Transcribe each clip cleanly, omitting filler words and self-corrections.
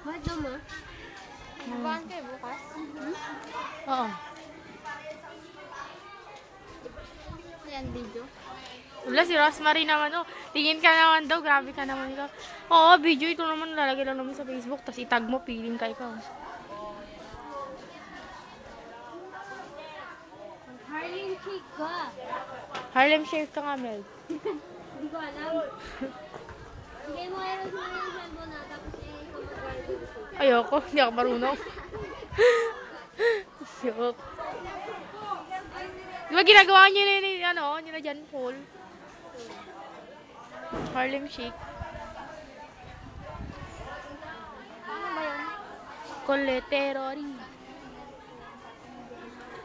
Bakit naman? Nabaan kayo bukas? Oo. Ayan, video. Wala, si Rosemary naman, oh. Tingin ka naman daw, grabe ka naman ikaw. Oo, video ito naman, lalagay lang naman sa Facebook, tapos itag mo, feeling ka ikaw. Harlem Shake ka. Harlem Shake ka nga, Mel. Hindi ko alam. Bigay mo kayo sa mga cellphone na, tapos ikaw mag-Harlem Shake. Ayoko, hindi ako marunong. Joke. Di ba ginagawa niyo nila dyan, Paul? Harlem Shake. Ano ba yun? Coletero rin.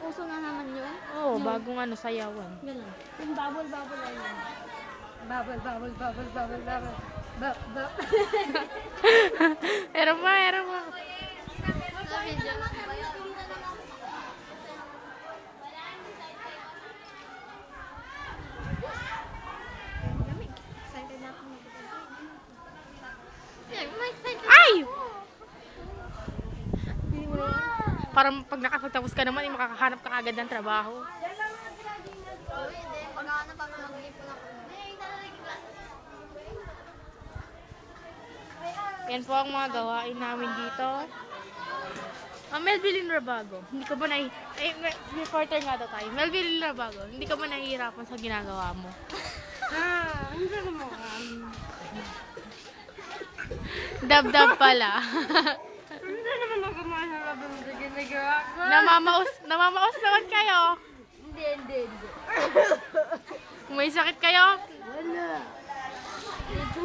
Uso na naman yun? Oo, bagong sayawan. Ganun. Yung bubble ay yun. Bubble. Meron mo. Video. Lamig. Excited na ako. Ay! Parang pag nakapagtapos ka naman, makakahanap ka agad ng trabaho. Uy, hindi. Pag-ano pa mag-ipon ako. Yan po ang mga gawain namin dito. Melvin Rabago, hindi ka ba reporter nga daw tayo. Melvin Rabago, hindi ka ba nahihirapan sa ginagawa mo? Ano naman? Dab-dab pala. Hindi naman nagkamahal na labang sa ginagawa ko. Namamaos naman kayo. Hindi. Kung may sakit kayo, Wala. Ito.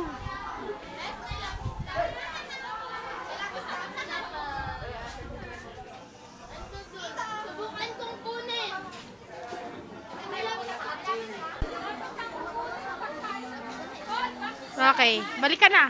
Subukan kong kunin. okay, balik ka na.